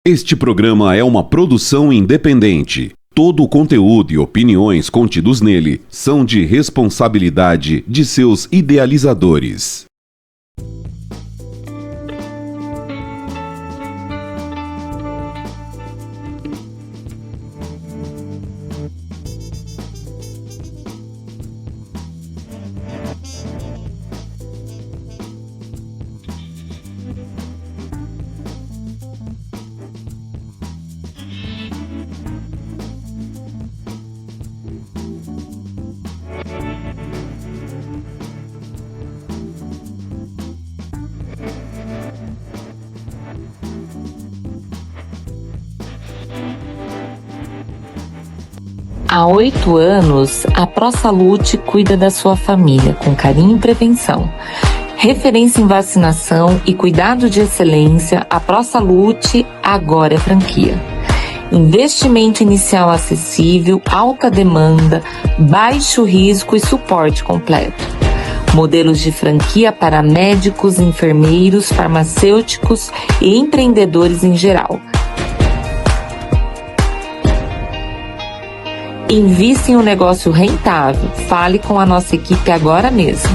Este programa é uma produção independente. Todo o conteúdo e opiniões contidos nele são de responsabilidade de seus idealizadores. Há 8 anos, a ProSaúde cuida da sua família com carinho e prevenção. Referência em vacinação e cuidado de excelência, a ProSaúde agora é franquia. Investimento inicial acessível, alta demanda, baixo risco e suporte completo. Modelos de franquia para médicos, enfermeiros, farmacêuticos e empreendedores em geral. Invista em um negócio rentável. Fale com a nossa equipe agora mesmo.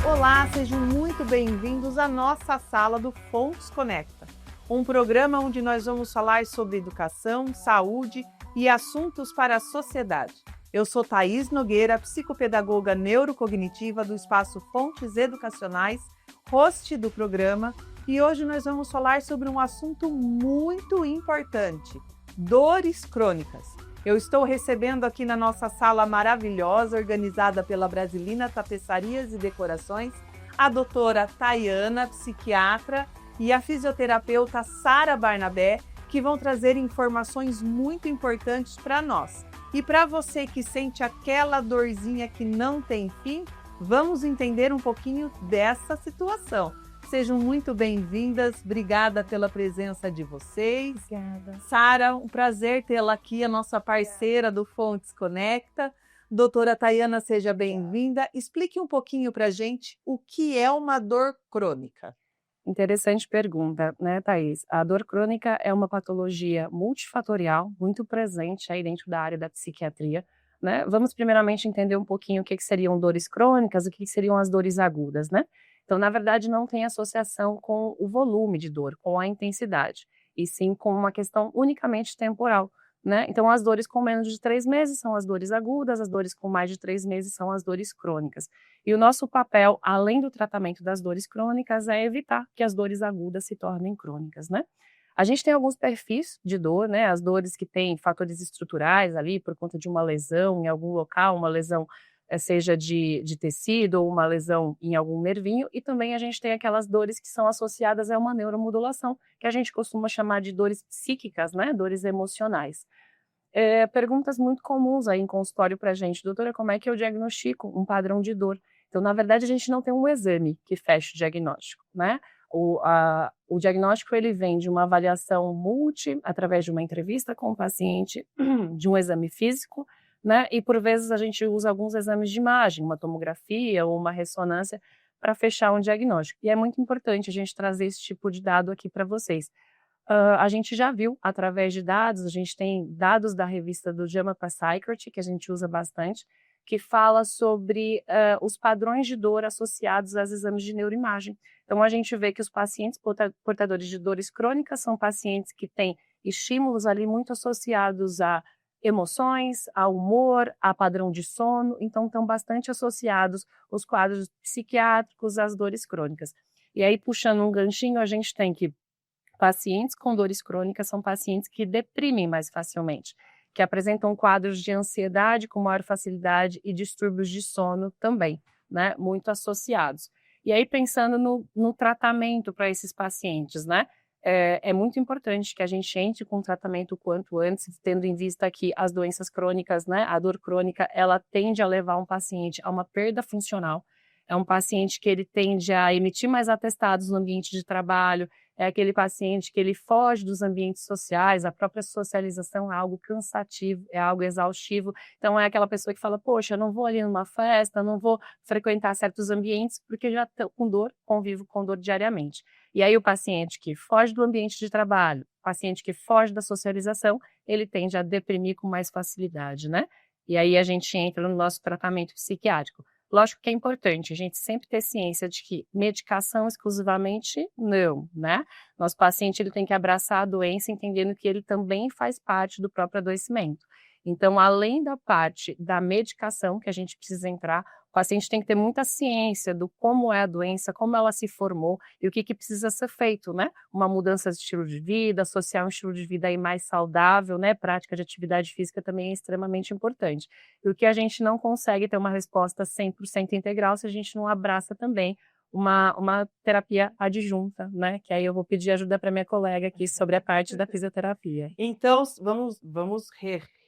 Olá, sejam muito bem-vindos à nossa sala do Fontes Conecta, um programa onde nós vamos falar sobre educação, saúde e assuntos para a sociedade. Eu sou Thaís Nogueira, psicopedagoga neurocognitiva do Espaço Fontes Educacionais, host do programa, e hoje nós vamos falar sobre um assunto muito importante: dores crônicas. Eu estou recebendo aqui na nossa sala maravilhosa, organizada pela Brasilina Tapeçarias e Decorações, a doutora Tayana, psiquiatra, e a fisioterapeuta Sara Barnabé, que vão trazer informações muito importantes para nós. E para você que sente aquela dorzinha que não tem fim, vamos entender um pouquinho dessa situação. Sejam muito bem-vindas, obrigada pela presença de vocês. Obrigada. Sara, um prazer tê-la aqui, a nossa parceira do Fontes Conecta. Doutora Tayana, seja bem-vinda. Explique um pouquinho para a gente o que é uma dor crônica. Interessante pergunta, né, Thaís? A dor crônica é uma patologia multifatorial, muito presente aí dentro da área da psiquiatria, né? Vamos primeiramente entender um pouquinho o que seriam dores crônicas e o que seriam as dores agudas, né? Então, na verdade, não tem associação com o volume de dor, com a intensidade, e sim com uma questão unicamente temporal, né? Então, as dores com menos de 3 meses são as dores agudas, as dores com mais de 3 meses são as dores crônicas. E o nosso papel, além do tratamento das dores crônicas, é evitar que as dores agudas se tornem crônicas, né? A gente tem alguns perfis de dor, né? As dores que têm fatores estruturais ali por conta de uma lesão em algum local, uma lesão seja de tecido ou uma lesão em algum nervinho, e também a gente tem aquelas dores que são associadas a uma neuromodulação, que a gente costuma chamar de dores psíquicas, né? Dores emocionais. Perguntas muito comuns aí em consultório para a gente: doutora, como é que eu diagnostico um padrão de dor? Então, na verdade, a gente não tem um exame que feche o diagnóstico, né? O diagnóstico ele vem de uma avaliação através de uma entrevista com o paciente, de um exame físico, né? E por vezes a gente usa alguns exames de imagem, uma tomografia ou uma ressonância para fechar um diagnóstico. E é muito importante a gente trazer esse tipo de dado aqui para vocês. A gente já viu através de dados, a gente tem dados da revista do JAMA Psychiatry, que a gente usa bastante, que fala sobre os padrões de dor associados aos exames de neuroimagem. Então, a gente vê que os pacientes portadores de dores crônicas são pacientes que têm estímulos ali muito associados a emoções, a humor, a padrão de sono, então estão bastante associados os quadros psiquiátricos às dores crônicas. E aí, puxando um ganchinho, a gente tem que pacientes com dores crônicas são pacientes que deprimem mais facilmente, que apresentam quadros de ansiedade com maior facilidade e distúrbios de sono também, né, muito associados. E aí, pensando no tratamento para esses pacientes, né, é muito importante que a gente entre com o tratamento o quanto antes, tendo em vista que as doenças crônicas, né, a dor crônica, ela tende a levar um paciente a uma perda funcional, é um paciente que ele tende a emitir mais atestados no ambiente de trabalho, é aquele paciente que ele foge dos ambientes sociais, a própria socialização é algo cansativo, é algo exaustivo, então é aquela pessoa que fala, poxa, eu não vou ali numa festa, não vou frequentar certos ambientes, porque já estou com dor, convivo com dor diariamente. E aí o paciente que foge do ambiente de trabalho, o paciente que foge da socialização, ele tende a deprimir com mais facilidade, né? E aí a gente entra no nosso tratamento psiquiátrico. Lógico que é importante a gente sempre ter ciência de que medicação exclusivamente não, né? Nosso paciente ele tem que abraçar a doença entendendo que ele também faz parte do próprio adoecimento. Então, além da parte da medicação que a gente precisa entrar, o paciente tem que ter muita ciência do como é a doença, como ela se formou e o que precisa ser feito, né? Uma mudança de estilo de vida, associar um estilo de vida aí mais saudável, né? Prática de atividade física também é extremamente importante. E o que a gente não consegue ter uma resposta 100% integral se a gente não abraça também uma terapia adjunta, né? Que aí eu vou pedir ajuda para minha colega aqui sobre a parte da fisioterapia. Então, vamos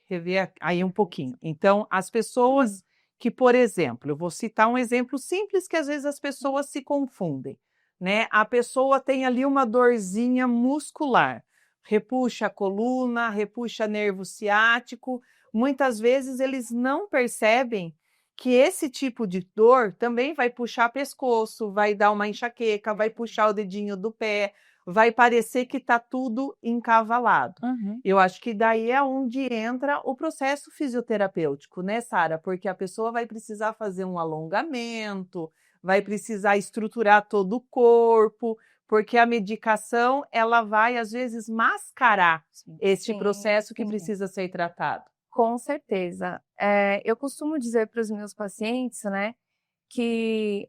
rever aí um pouquinho. Então, as pessoas que, por exemplo, eu vou citar um exemplo simples que às vezes as pessoas se confundem, né? A pessoa tem ali uma dorzinha muscular, repuxa a coluna, repuxa nervo ciático. Muitas vezes eles não percebem que esse tipo de dor também vai puxar pescoço, vai dar uma enxaqueca, vai puxar o dedinho do pé, vai parecer que está tudo encavalado. Eu acho que daí é onde entra o processo fisioterapêutico, né, Sara? Porque a pessoa vai precisar fazer um alongamento, vai precisar estruturar todo o corpo, porque a medicação ela vai, às vezes, mascarar este processo que precisa ser tratado. Com certeza. Eu costumo dizer para os meus pacientes, né, que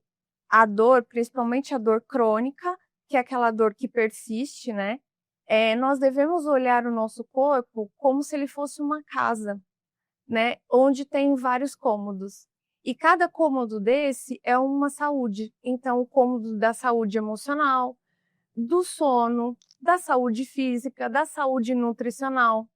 a dor, principalmente a dor crônica, que é aquela dor que persiste, né, nós devemos olhar o nosso corpo como se ele fosse uma casa, né, onde tem vários cômodos. E cada cômodo desse é uma saúde. Então, o cômodo da saúde emocional, do sono, da saúde física, da saúde nutricional.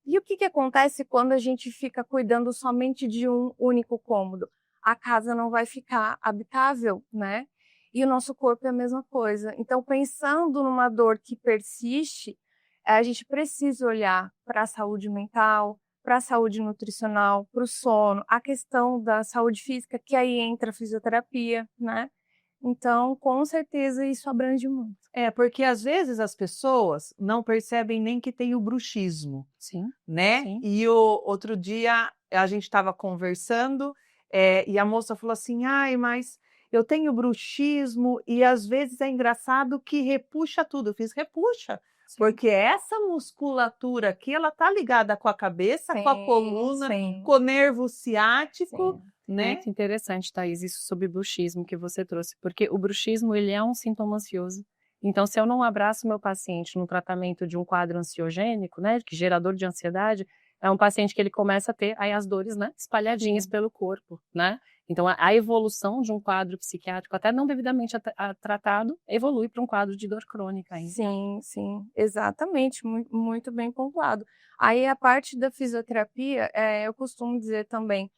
E o que acontece quando a gente fica cuidando somente de um único cômodo? A casa não vai ficar habitável, né? E o nosso corpo é a mesma coisa. Então, pensando numa dor que persiste, a gente precisa olhar para a saúde mental, para a saúde nutricional, para o sono, a questão da saúde física, que aí entra a fisioterapia, né? Então, com certeza, isso abrange muito. Porque às vezes as pessoas não percebem nem que tem o bruxismo, né? Sim. E outro dia a gente estava conversando e a moça falou assim, ai, mas eu tenho bruxismo e às vezes é engraçado que repuxa tudo. Eu fiz repuxa, porque essa musculatura aqui, ela tá ligada com a cabeça, com a coluna, com o nervo ciático, né? Muito interessante, Thaís, isso sobre bruxismo que você trouxe, porque o bruxismo, ele é um sintoma ansioso. Então, se eu não abraço o meu paciente no tratamento de um quadro ansiogênico, né, que gerador de ansiedade, é um paciente que ele começa a ter aí as dores, né, espalhadinhas pelo corpo, né? Então, a evolução de um quadro psiquiátrico, até não devidamente tratado, evolui para um quadro de dor crônica ainda. Sim, exatamente, muito bem pontuado. Aí, a parte da fisioterapia, eu costumo dizer também,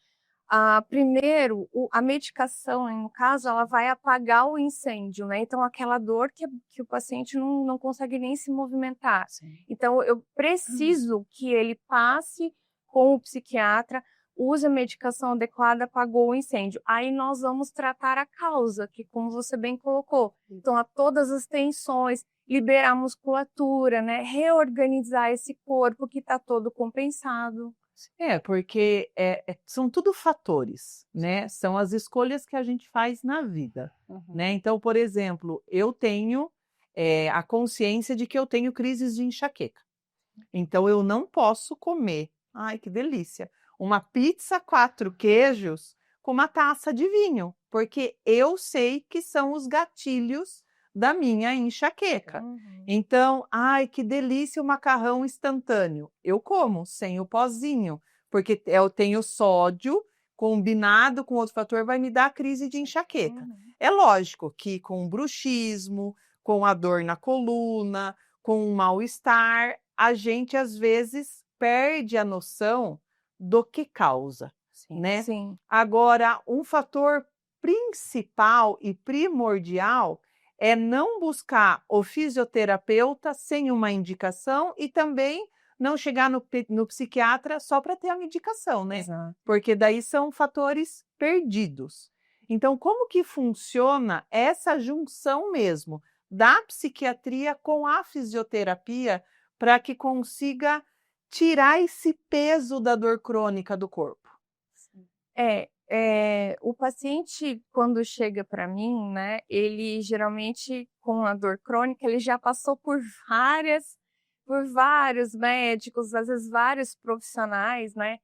Primeiro, a medicação, no caso, ela vai apagar o incêndio, né? Então, aquela dor que o paciente não consegue nem se movimentar. Sim. Então, eu preciso que ele passe com o psiquiatra, use a medicação adequada, apagou o incêndio. Aí nós vamos tratar a causa, que como você bem colocou. Então, a todas as tensões, liberar a musculatura, né? Reorganizar esse corpo que está todo compensado. Porque são tudo fatores, né? São as escolhas que a gente faz na vida, né? Então, por exemplo, eu tenho a consciência de que eu tenho crises de enxaqueca. Então, eu não posso comer, ai, que delícia, uma pizza 4 queijos com uma taça de vinho, porque eu sei que são os gatilhos da minha enxaqueca. Então, ai, que delícia o macarrão instantâneo. Eu como sem o pozinho, porque eu tenho sódio combinado com outro fator, vai me dar crise de enxaqueca. É lógico que com bruxismo, com a dor na coluna, com um mal-estar, a gente às vezes perde a noção do que causa, né? Sim. Agora, um fator principal e primordial é não buscar o fisioterapeuta sem uma indicação e também não chegar no psiquiatra só para ter a medicação, né? Exato. Porque daí são fatores perdidos. Então, como que funciona essa junção mesmo da psiquiatria com a fisioterapia para que consiga tirar esse peso da dor crônica do corpo? O paciente, quando chega para mim, né, ele geralmente, com a dor crônica, ele já passou por vários médicos, às vezes vários profissionais, né?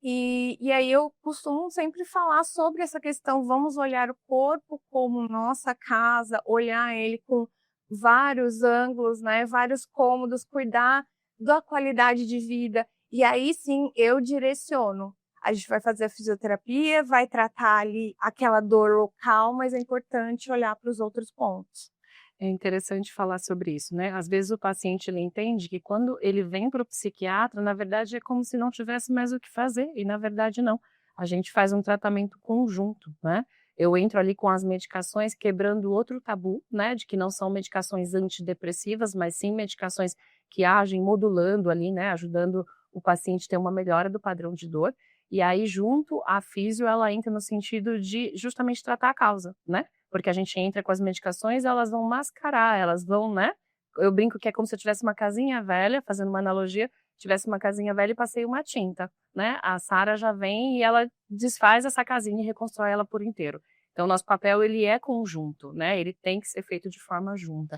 E aí eu costumo sempre falar sobre essa questão, vamos olhar o corpo como nossa casa, olhar ele com vários ângulos, né, vários cômodos, cuidar da qualidade de vida. E aí sim eu direciono. A gente vai fazer a fisioterapia, vai tratar ali aquela dor local, mas é importante olhar para os outros pontos. É interessante falar sobre isso, né? Às vezes o paciente ele entende que quando ele vem para o psiquiatra, na verdade é como se não tivesse mais o que fazer, e na verdade não. A gente faz um tratamento conjunto, né? Eu entro ali com as medicações, quebrando outro tabu, né? De que não são medicações antidepressivas, mas sim medicações que agem modulando ali, né? Ajudando o paciente a ter uma melhora do padrão de dor. E aí, junto, a físio, ela entra no sentido de justamente tratar a causa, né? Porque a gente entra com as medicações, elas vão mascarar, elas vão, né? Eu brinco que é como se eu tivesse uma casinha velha, fazendo uma analogia, tivesse uma casinha velha e passei uma tinta, né? A Sara já vem e ela desfaz essa casinha e reconstrói ela por inteiro. Então, o nosso papel, ele é conjunto, né? Ele tem que ser feito de forma junta.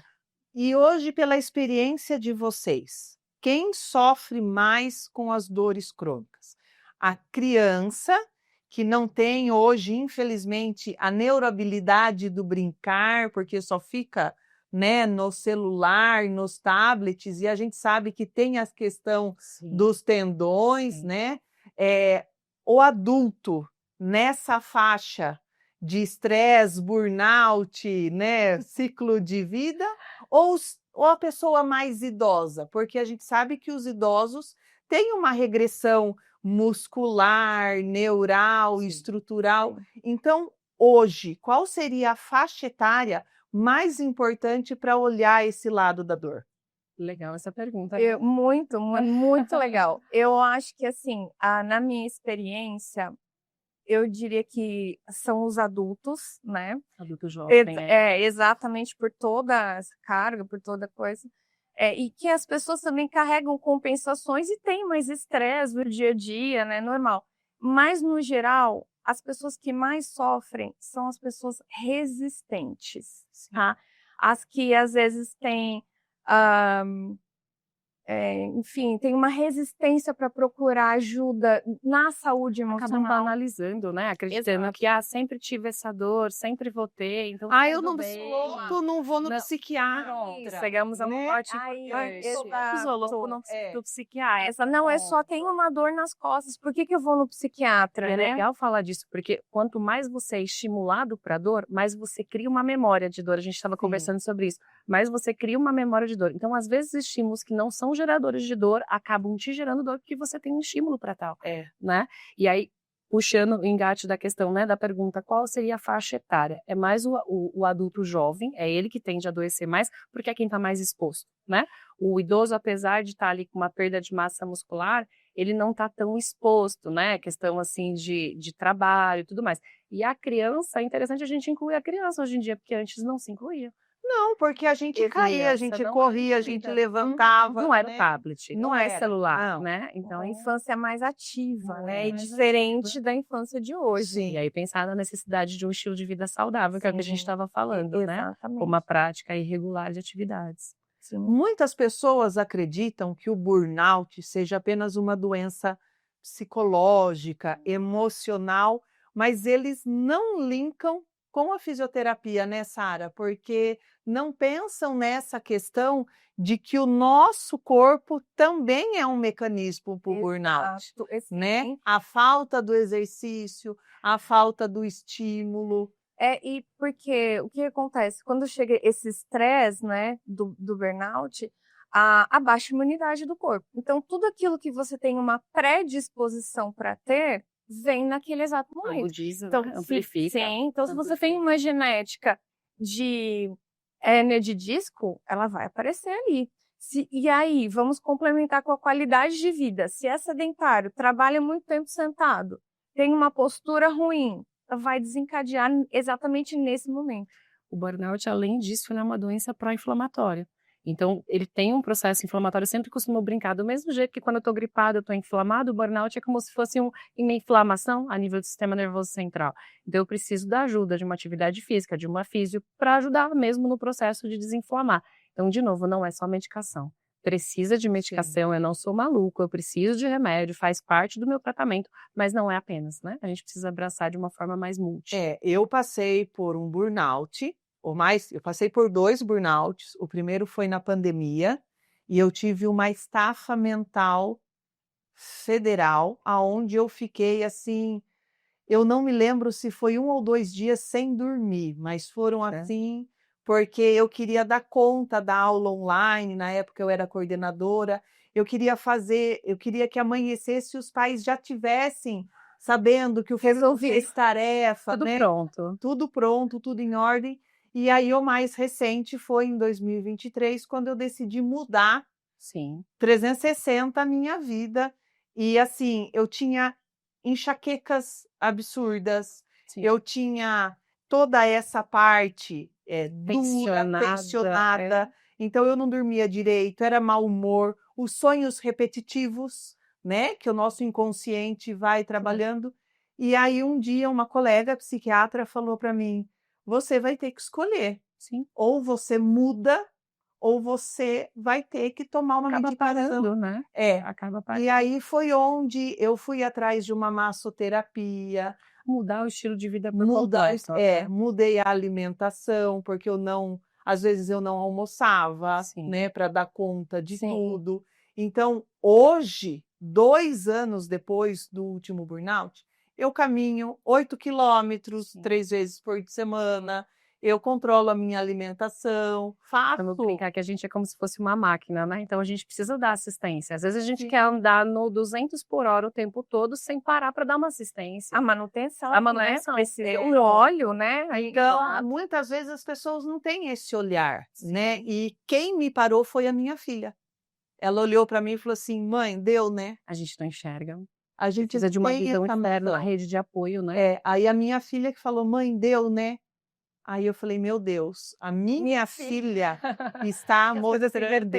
E hoje, pela experiência de vocês, quem sofre mais com as dores crônicas? A criança, que não tem hoje, infelizmente, a neurohabilidade do brincar, porque só fica, né, no celular, nos tablets, e a gente sabe que tem a questão dos tendões, né? O adulto, nessa faixa de estresse, burnout, né, ciclo de vida, ou a pessoa mais idosa, porque a gente sabe que os idosos têm uma regressão muscular, neural, estrutural. Então, hoje, qual seria a faixa etária mais importante para olhar esse lado da dor? Legal essa pergunta. Muito legal. Eu acho que, assim, na minha experiência, eu diria que são os adultos, né? Adulto jovem, exatamente, por toda essa carga, por toda coisa. E que as pessoas também carregam compensações e têm mais estresse no dia a dia, né? Normal. Mas, no geral, as pessoas que mais sofrem são as pessoas resistentes, tá? As que, às vezes, têm... enfim, tem uma resistência para procurar ajuda na saúde emocional. Acabam banalizando, né? Acreditando que sempre tive essa dor, sempre vou ter, então eu não não vou no psiquiatra. Chegamos a um corte do psiquiatra. Não, só tenho uma dor nas costas, por que eu vou no psiquiatra? É legal falar disso, porque quanto mais você é estimulado para dor, mais você cria uma memória de dor. A gente estava conversando sobre isso. Mais você cria uma memória de dor. Então, às vezes, estímulos que não são geradores de dor acabam te gerando dor porque você tem um estímulo para tal, né? E aí, puxando o engate da questão, né, da pergunta, qual seria a faixa etária? É mais o adulto jovem, é ele que tende a adoecer mais, porque é quem está mais exposto, né? O idoso, apesar de estar ali com uma perda de massa muscular, ele não está tão exposto, né? Questão, assim, de trabalho e tudo mais. E a criança, é interessante a gente incluir a criança hoje em dia, porque antes não se incluía. Não, porque a gente caía, a gente Não corria, a era gente incluída. levantava, Não era o né? tablet, Não não é era, celular, não. né? Então, Então, a infância é mais ativa, né? E mais diferente da infância de hoje. Sim. e aí pensar na necessidade de um estilo de vida saudável, que é o que a gente Sim, estava falando, né? exatamente. Com uma prática irregular de atividades. Sim. Muitas pessoas acreditam que o burnout seja apenas uma doença psicológica, emocional, mas eles não linkam com a fisioterapia, né, Sara? Porque não pensam nessa questão de que o nosso corpo também é um mecanismo para o burnout, Exato, né? sim. A falta do exercício, a falta do estímulo. E porque o que acontece? Quando chega esse estresse, né, do burnout, a baixa imunidade do corpo. Então, tudo aquilo que você tem uma predisposição para ter, vem naquele exato momento. Agudiza, Então, né? Amplifica. então, se você tem uma genética de hérnia de disco, ela vai aparecer ali. E aí, vamos complementar com a qualidade de vida. Se é sedentário, trabalha muito tempo sentado, tem uma postura ruim, vai desencadear exatamente nesse momento. O burnout, além disso, ele é uma doença pró-inflamatória. Então, ele tem um processo inflamatório. Eu sempre costumo brincar, do mesmo jeito que quando eu estou gripada, eu estou inflamado, o burnout é como se fosse uma inflamação a nível do sistema nervoso central. Então, eu preciso da ajuda de uma atividade física, de uma físio, para ajudar mesmo no processo de desinflamar. Então, de novo, não é só medicação. Precisa de medicação, eu não sou maluco, eu preciso de remédio, faz parte do meu tratamento, mas não é apenas, né? A gente precisa abraçar de uma forma mais multi. Eu passei por um burnout, eu passei por 2 burnouts. O primeiro foi na pandemia e eu tive uma estafa mental federal, aonde eu fiquei assim, eu não me lembro se foi 1 ou 2 dias sem dormir, mas foram assim, porque eu queria dar conta da aula online, na época eu era coordenadora, eu queria que amanhecesse e os pais já tivessem sabendo que o filho fez tarefa, Tudo né? pronto. Tudo pronto, tudo em ordem. E aí o mais recente foi em 2023, quando eu decidi mudar Sim. 360 a minha vida. E assim, eu tinha enxaquecas absurdas, Sim. eu tinha toda essa parte dura, tensionada, então eu não dormia direito, era mau humor, os sonhos repetitivos, né, que o nosso inconsciente vai trabalhando. E aí um dia uma colega psiquiatra falou para mim, você vai ter que escolher, Sim. ou você muda, ou você vai ter que tomar uma Acaba medicação. parando, né? Acaba parando. E aí foi onde eu fui atrás de uma massoterapia. Mudar o estilo de vida por completo. Mudei a alimentação, porque às vezes eu não almoçava, Sim. né, para dar conta de Sim. tudo. Então, hoje, 2 anos depois do último burnout, eu caminho 8 quilômetros 3 vezes por semana, eu controlo a minha alimentação, Vamos brincar que a gente é como se fosse uma máquina, né? Então a gente precisa dar assistência. Às vezes a gente quer andar no 200 por hora o tempo todo sem parar para dar uma assistência. A manutenção, né? Precisa o óleo, né? Então, muitas vezes as pessoas não têm esse olhar, né? E quem me parou foi a minha filha. Ela olhou para mim e falou assim, mãe, deu, né? A gente não enxerga. A gente Precisa de uma tem visão essa externa, uma noção. rede de apoio, né? Aí a minha filha que falou, mãe, deu, né? Aí eu falei, meu Deus, a minha filha está mostrando.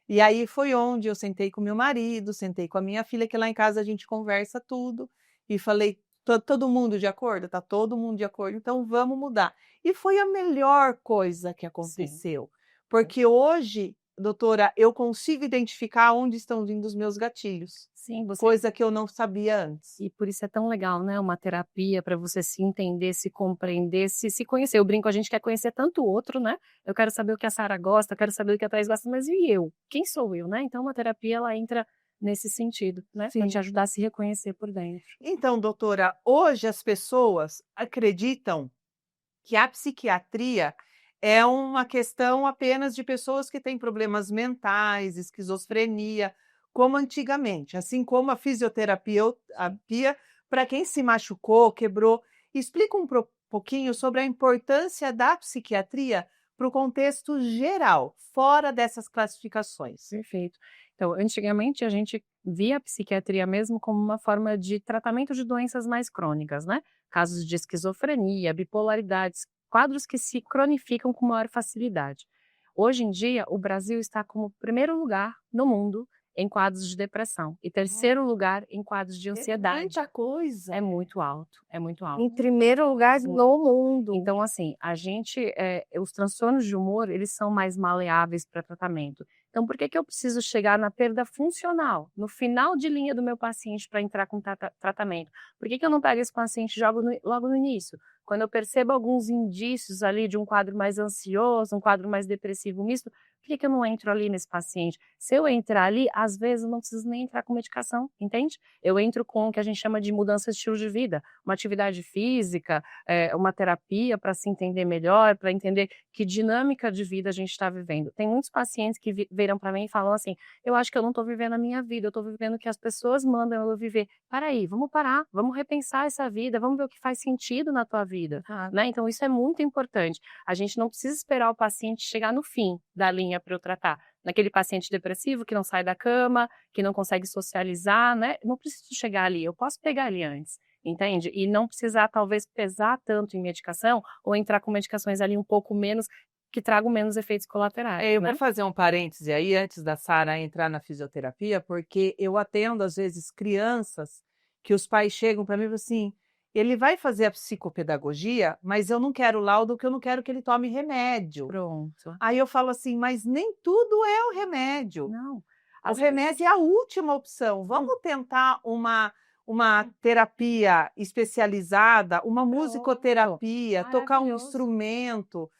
E aí foi onde eu sentei com meu marido, sentei com a minha filha, que lá em casa a gente conversa tudo, e falei, todo mundo de acordo? Tá todo mundo de acordo, então vamos mudar. E foi a melhor coisa que aconteceu, porque hoje, doutora, eu consigo identificar onde estão vindo os meus gatilhos. Sim, Coisa que eu não sabia antes. E por isso é tão legal, né? Uma terapia para você se entender, se compreender, se conhecer. Eu brinco, a gente quer conhecer tanto o outro, né? Eu quero saber o que a Sara gosta, eu quero saber o que a Thaís gosta, mas e eu? Quem sou eu, né? Então, uma terapia, ela entra nesse sentido, né? Para te ajudar a se reconhecer por dentro. Então, doutora, hoje as pessoas acreditam que a psiquiatria é uma questão apenas de pessoas que têm problemas mentais, esquizofrenia, como antigamente, assim como a fisioterapia para quem se machucou, quebrou. Explica pouquinho sobre a importância da psiquiatria para o contexto geral, fora dessas classificações. Perfeito. Então, antigamente a gente via a psiquiatria mesmo como uma forma de tratamento de doenças mais crônicas, né? Casos de esquizofrenia, bipolaridades, quadros que se cronificam com maior facilidade. Hoje em dia, o Brasil está como primeiro lugar no mundo em quadros de depressão e terceiro lugar em quadros de É ansiedade. muita coisa. É muito alto, é muito alto. Em primeiro lugar no mundo. Então, assim, os transtornos de humor, eles são mais maleáveis para tratamento. Então, por que que eu preciso chegar na perda funcional, no final de linha do meu paciente para entrar com tratamento? Por que que eu não pego esse paciente logo no início? Quando eu percebo alguns indícios ali de um quadro mais ansioso, um quadro mais depressivo misto, por que que eu não entro ali nesse paciente? Se eu entrar ali, às vezes eu não preciso nem entrar com medicação, entende? Eu entro com o que a gente chama de mudança de estilo de vida, uma atividade física, uma terapia para se entender melhor, para entender que dinâmica de vida a gente está vivendo. Tem muitos pacientes que viram para mim e falam assim, eu acho que eu não estou vivendo a minha vida, eu estou vivendo o que as pessoas mandam eu viver. Para aí, vamos parar, vamos repensar essa vida, vamos ver o que faz sentido na tua vida, né? Então isso é muito importante. A gente não precisa esperar o paciente chegar no fim da linha para eu tratar. Naquele paciente depressivo que não sai da cama, que não consegue socializar, né? Não preciso chegar ali, eu posso pegar ali antes, entende? E não precisar, talvez, pesar tanto em medicação ou entrar com medicações ali um pouco menos, que tragam menos efeitos colaterais, Eu né? vou fazer um parêntese aí, antes da Sara entrar na fisioterapia, porque eu atendo, às vezes, crianças que os pais chegam para mim e falam assim, ele vai fazer a psicopedagogia, mas eu não quero laudo, porque eu não quero que ele tome remédio. Pronto. Aí eu falo assim, mas nem tudo é o remédio. Não. O Às remédio é a última opção. Vamos tentar uma terapia especializada, uma musicoterapia, tocar um Maravilhoso. instrumento.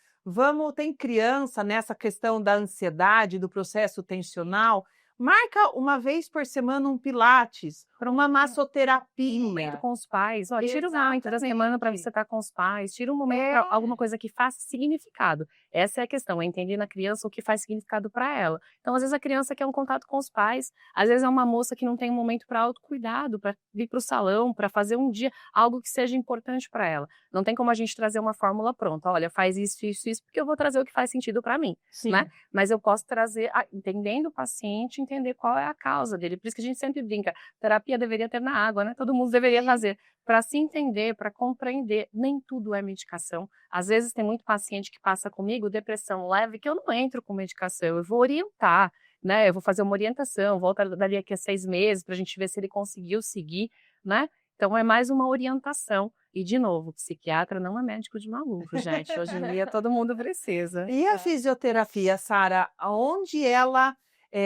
Tem criança nessa questão da ansiedade, do processo tensional. Marca uma vez por semana um pilates, uma massoterapia. momento com os pais, ó, tira um momento da semana para Exatamente. você estar com os pais, tira um momento para alguma coisa que faça significado. Essa é a questão, é entender na criança o que faz significado para ela. Então, às vezes a criança quer um contato com os pais, às vezes é uma moça que não tem um momento para autocuidado, para ir para o salão, para fazer um dia algo que seja importante para ela. Não tem como a gente trazer uma fórmula pronta, olha, faz isso, isso, isso, porque eu vou trazer o que faz sentido para mim, Sim. né? Mas eu posso trazer, entendendo o paciente, entender qual é a causa dele. Por isso que a gente sempre brinca, terapia deveria ter na água, né? Todo mundo deveria fazer para se entender, para compreender. Nem tudo é medicação. Às vezes tem muito paciente que passa comigo depressão leve que eu não entro com medicação, eu vou orientar, né? Eu vou fazer uma orientação, volta dali aqui a 6 meses para a gente ver se ele conseguiu seguir, né? Então é mais uma orientação. E, de novo, psiquiatra não é médico de maluco, gente. Hoje em dia todo mundo precisa. E a fisioterapia, Sara, aonde ela,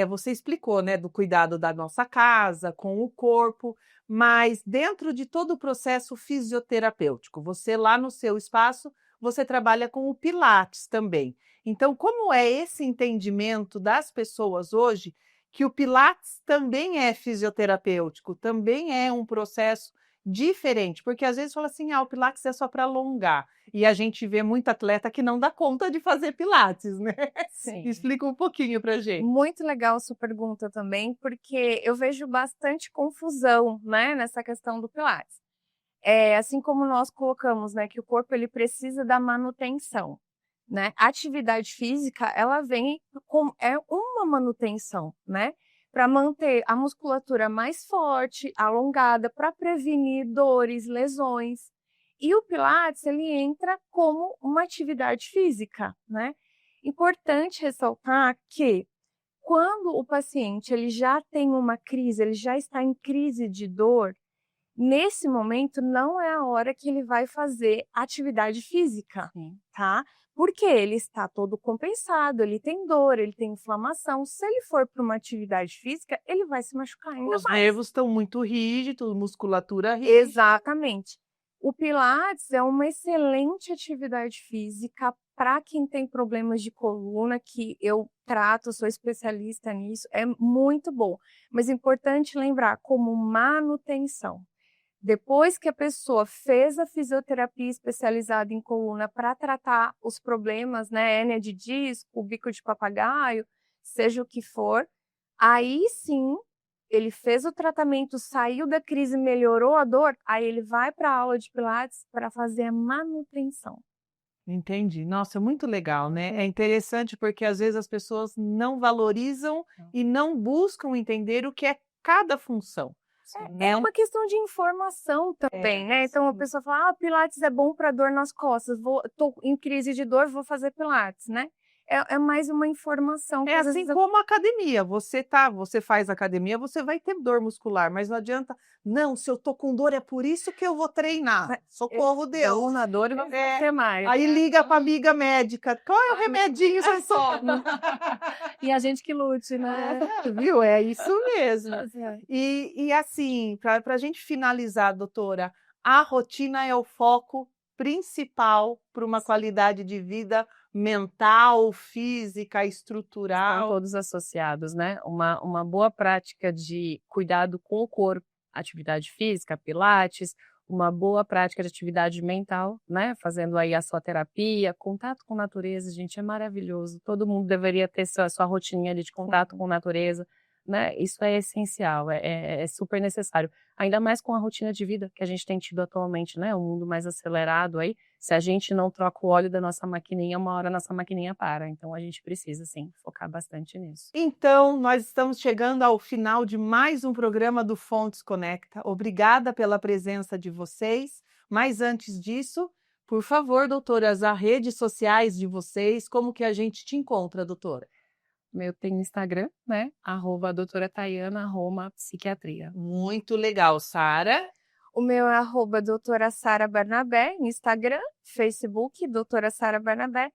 você explicou, né, do cuidado da nossa casa, com o corpo, mas dentro de todo o processo fisioterapêutico, você lá no seu espaço, você trabalha com o Pilates também. Então, como é esse entendimento das pessoas hoje que o Pilates também é fisioterapêutico, também é um processo diferente? Porque às vezes fala assim, o Pilates é só para alongar. E a gente vê muito atleta que não dá conta de fazer Pilates, né? Sim. Explica um pouquinho pra gente. Muito legal a sua pergunta também, porque eu vejo bastante confusão, né, nessa questão do Pilates. Assim como nós colocamos, né, que o corpo ele precisa da manutenção, né? A atividade física, ela vem uma manutenção, né? Para manter a musculatura mais forte, alongada, para prevenir dores, lesões. E o Pilates, ele entra como uma atividade física, né? Importante ressaltar que quando o paciente ele já tem uma crise, ele já está em crise de dor, nesse momento não é a hora que ele vai fazer atividade física, tá? Porque ele está todo compensado, ele tem dor, ele tem inflamação. Se ele for para uma atividade física, ele vai se machucar ainda Os mais. nervos estão muito rígidos, musculatura rígida. Exatamente. O Pilates é uma excelente atividade física para quem tem problemas de coluna, que eu trato, sou especialista nisso, é muito bom. Mas é importante lembrar, como manutenção. Depois que a pessoa fez a fisioterapia especializada em coluna para tratar os problemas, né, hérnia de disco, bico de papagaio, seja o que for, aí sim ele fez o tratamento, saiu da crise, melhorou a dor, aí ele vai para a aula de Pilates para fazer a manutenção. Entendi. Nossa, muito legal, né? É interessante porque às vezes as pessoas não valorizam e não buscam entender o que é cada função. É uma questão de informação também, né? Então a sim. pessoa fala, Pilates é bom para dor nas costas, tô em crise de dor, vou fazer Pilates, né? É mais uma informação que É às assim vezes como a academia, você faz academia, você vai ter dor muscular, mas não adianta, não, se eu tô com dor é por isso que eu vou treinar. Socorro, Deus. Dão na dor e vão É, ter mais. Aí liga para amiga médica, qual é o remedinho que você toma? E a gente que lute, né? Viu? É isso mesmo. É. E assim, para a gente finalizar, doutora, a rotina é o foco principal para uma qualidade de vida mental, física, Estão estrutural. todos associados, né? Uma boa prática de cuidado com o corpo, atividade física, pilates, uma boa prática de atividade mental, né? Fazendo aí a sua terapia, contato com a natureza, gente, é maravilhoso. Todo mundo deveria ter sua rotininha ali de contato com a natureza, né? Isso é essencial, é super necessário. Ainda mais com a rotina de vida que a gente tem tido atualmente, né? Um mundo mais acelerado aí. Se a gente não troca o óleo da nossa maquininha, uma hora a nossa maquininha para. Então a gente precisa, sim, focar bastante nisso. Então, nós estamos chegando ao final de mais um programa do Fontes Conecta. Obrigada pela presença de vocês. Mas antes disso, por favor, doutora, as redes sociais de vocês, como que a gente te encontra, doutora? Eu tenho Instagram, né? @doutora_Tayana_Psiquiatria. Muito legal, Sara. O meu é @doutora Sara Barnabé, Instagram, Facebook, doutora Sara Barnabé,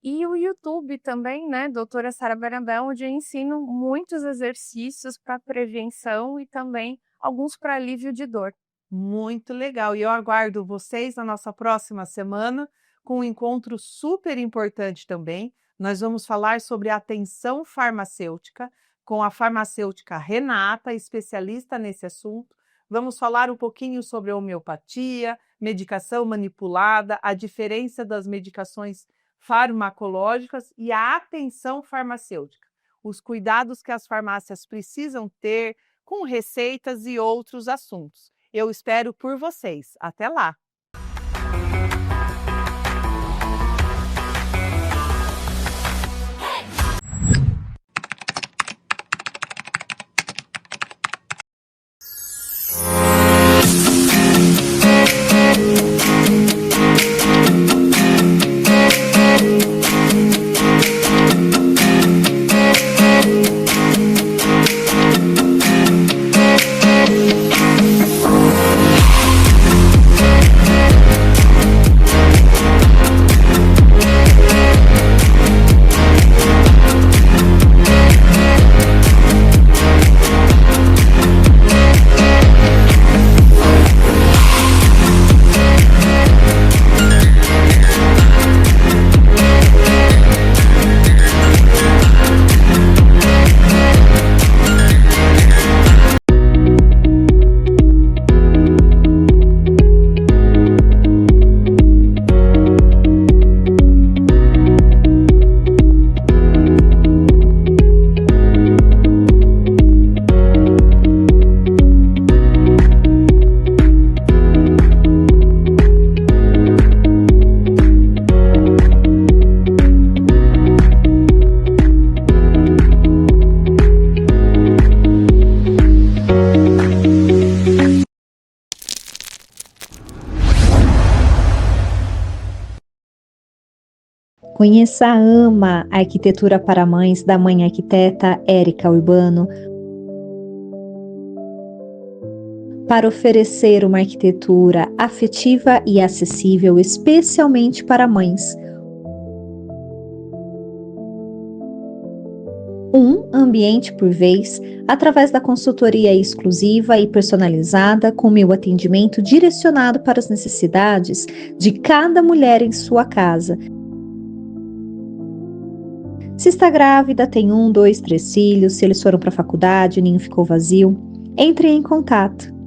e o YouTube também, né, doutora Sara Barnabé, onde eu ensino muitos exercícios para prevenção e também alguns para alívio de dor. Muito legal. E eu aguardo vocês na nossa próxima semana com um encontro super importante também. Nós vamos falar sobre a atenção farmacêutica com a farmacêutica Renata, especialista nesse assunto. Vamos falar um pouquinho sobre a homeopatia, medicação manipulada, a diferença das medicações farmacológicas e a atenção farmacêutica. Os cuidados que as farmácias precisam ter com receitas e outros assuntos. Eu espero por vocês. Até lá! Conheça a AMA, a Arquitetura para Mães, da mãe arquiteta Érica Urbano, para oferecer uma arquitetura afetiva e acessível, especialmente para mães. Um ambiente por vez, através da consultoria exclusiva e personalizada, com meu atendimento direcionado para as necessidades de cada mulher em sua casa. Se está grávida, tem 1, 2, 3 filhos, se eles foram para a faculdade, o ninho ficou vazio, entre em contato.